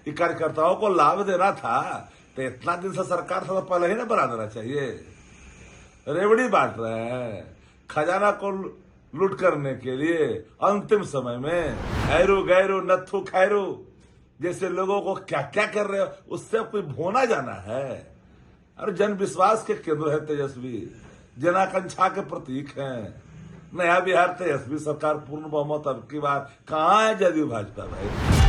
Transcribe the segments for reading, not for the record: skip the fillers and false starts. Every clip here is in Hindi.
ये कार्यकर्ताओं को लाभ देना था तो इतना दिन से सरकार से तो पहले ही ना बना देना चाहिए। रेवड़ी बांट रहे हैं खजाना को लूट करने के लिए अंतिम समय में। हैरू गैरू नथु खैरू जैसे लोगों को क्या क्या कर रहे हो, उससे कोई भोना जाना है। और जन विश्वास के केंद्र है तेजस्वी, जनाकांक्षा के प्रतीक हैं। नया बिहार तेजस्वी सरकार पूर्ण बहुमत अब की बार कहाँ है जदयू भाजपा भाई।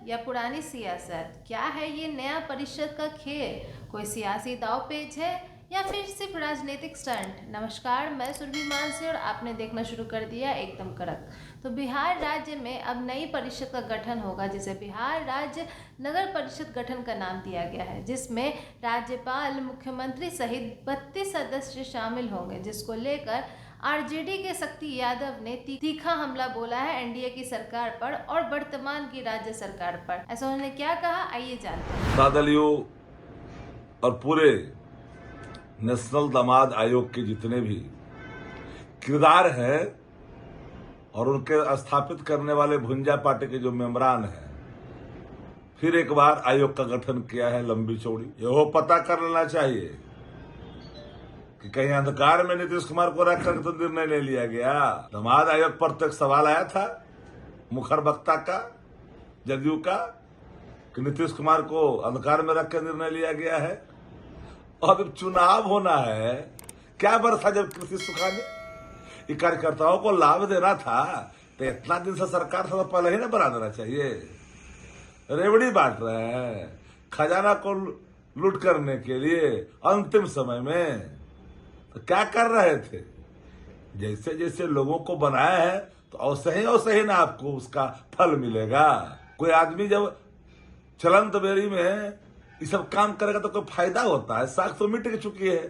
या पुरानी सियासत, क्या है ये नया परिषद का खेल? कोई सियासी दांवपेच है या फिर सिर्फ राजनीतिक स्टंट? नमस्कार, मैं सुरभि मानसी और आपने देखना शुरू कर दिया एकदम कड़क। तो बिहार राज्य में अब नई परिषद का गठन होगा, जिसे बिहार राज्य नगर परिषद गठन का नाम दिया गया है, जिसमें राज्यपाल, मुख्यमंत्री सहित 32 सदस्य शामिल होंगे, जिसको लेकर आरजेडी के शक्ति यादव ने तीखा हमला बोला है एनडीए की सरकार पर और वर्तमान की राज्य सरकार पर। ऐसा उन्होंने क्या कहा, आइए जानते हैं। बादलियों और पूरे नेशनल दामाद आयोग के जितने भी किरदार हैं और उनके स्थापित करने वाले भुंजा पार्टी के जो मेंबरान हैं, फिर एक बार आयोग का गठन किया है लंबी चौड़ी। यह पता कर लेना चाहिए कि कहीं अंधकार में नीतीश कुमार को रखकर तो निर्णय ले लिया गया। दामाद आयोग पर तो एक सवाल आया था मुखर वक्ता का, जदयू का, कि नीतीश कुमार को अंधकार में रखकर निर्णय लिया गया है। और अब चुनाव होना है, क्या बरसा जब कृषि सुखाने। ये कार्यकर्ताओं को लाभ देना था तो इतना दिन से सरकार से तो पहले ही ना बना देना चाहिए। रेवड़ी बांट रहे हैं खजाना को लूट करने के लिए अंतिम समय में। तो क्या कर रहे थे? जैसे जैसे लोगों को बनाया है तो वैसे ही ना आपको उसका फल मिलेगा। कोई आदमी जब चलंत बेरी में ये सब काम करेगा तो कोई फायदा होता है? साख तो मिट चुकी है।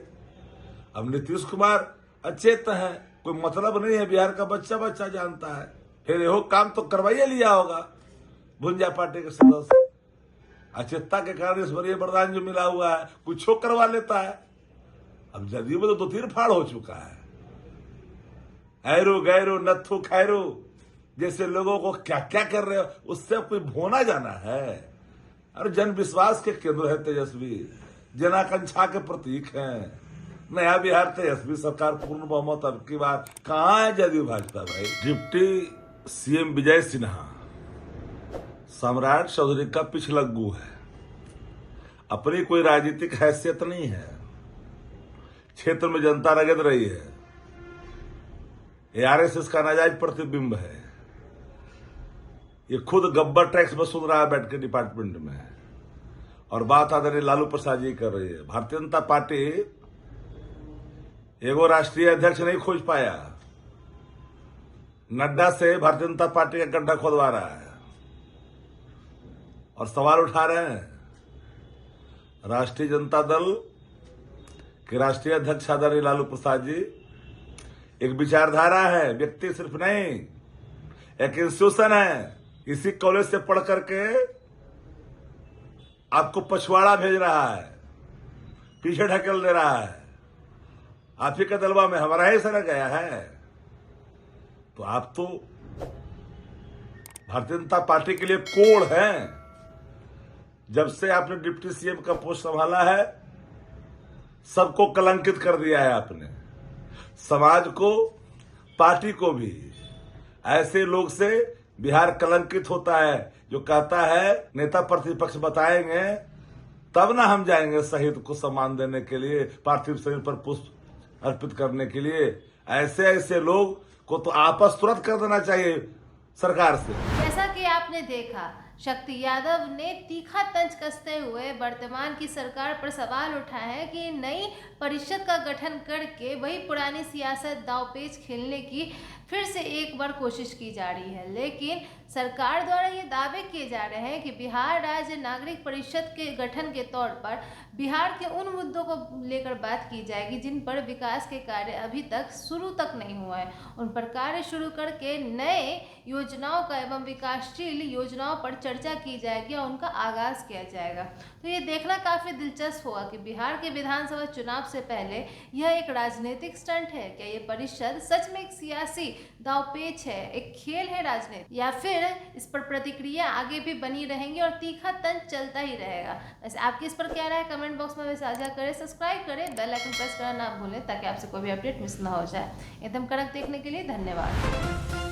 अब नीतीश कुमार अचेत है, कोई मतलब नहीं है, बिहार का बच्चा बच्चा जानता है। फिर यहो काम तो करवाइए लिया होगा भुंजा पार्टी के सदस्य। अचेतता के कारण इस बार वरदान जो मिला हुआ है कुछ करवा लेता है। अब जदयू में तो तीर फाड़ हो चुका है। हैरू गैरू नथु खैरू जैसे लोगों को क्या क्या कर रहे हो, उससे कोई भोना जाना है। और जन विश्वास के केंद्र है तेजस्वी, जनाकांक्षा के प्रतीक हैं। नया बिहार तेजस्वी सरकार पूर्ण बहुमत अब की बार कहाँ है जदयू भाजपा भाई। डिप्टी सीएम विजय सिन्हा सम्राट चौधरी का पिछलग्गू है, अपनी कोई राजनीतिक हैसियत नहीं है, क्षेत्र में जनता रगड़ रही है। ये आरएसएस का नाजायज प्रतिबिंब है। ये खुद गब्बर टैक्स वसूल रहा है बैठ के डिपार्टमेंट में, और बात आदरणीय लालू प्रसाद जी कर रही है। भारतीय जनता पार्टी एगो राष्ट्रीय अध्यक्ष नहीं खोज पाया, नड्डा से भारतीय जनता पार्टी का गड्ढा खोदवा रहा है और सवाल उठा रहे हैं। राष्ट्रीय जनता दल के राष्ट्रीय अध्यक्ष आदरणीय लालू प्रसाद जी एक विचारधारा है, व्यक्ति सिर्फ नहीं, एक इंस्टीट्यूशन है। इसी कॉलेज से पढ़ करके आपको पछवाड़ा भेज रहा है, पीछे ढकेल दे रहा है। आप ही का दलवा में हमारा ही सर गया है। तो आप तो भारतीय जनता पार्टी के लिए कोड़ हैं। जब से आपने डिप्टी सीएम का पोस्ट संभाला है, सबको कलंकित कर दिया है आपने, समाज को, पार्टी को भी। ऐसे लोग से बिहार कलंकित होता है जो कहता है नेता प्रतिपक्ष बताएंगे तब ना हम जाएंगे शहीद को सम्मान देने के लिए, पार्थिव शरीर पर पुष्प अर्पित करने के लिए। ऐसे ऐसे लोग को तो आपस तुरंत कर देना चाहिए सरकार से। जैसा कि आपने देखा, शक्ति यादव ने तीखा तंज कसते हुए वर्तमान की सरकार पर सवाल उठाया है कि नई परिषद का गठन करके वही पुरानी सियासत दांवपेच खेलने की फिर से एक बार कोशिश की जा रही है। लेकिन सरकार द्वारा ये दावे किए जा रहे हैं कि बिहार राज्य नागरिक परिषद के गठन के तौर पर बिहार के उन मुद्दों को लेकर बात की जाएगी जिन पर विकास के कार्य अभी तक शुरू तक नहीं हुआ है। उन पर कार्य शुरू करके नए योजनाओं का एवं विकासशील योजनाओं पर चर्चा की जाएगी और उनका आगाज़ किया जाएगा। तो ये देखना काफ़ी दिलचस्प होगा कि बिहार के विधानसभा चुनाव से पहले यह एक राजनीतिक स्टंट है, क्या ये परिषद सच में एक सियासी दांवपेच है, एक खेल है राजनीति, या फिर इस पर प्रतिक्रिया आगे भी बनी रहेंगी और तीखा तंज चलता ही रहेगा। वैसे आपकी इस पर क्या राय है कमेंट बॉक्स में साझा करें, सब्सक्राइब करें, बेल आइकन प्रेस करना ना भूलें ताकि आपसे कोई भी अपडेट मिस ना हो जाए। एकदम कड़क देखने के लिए धन्यवाद।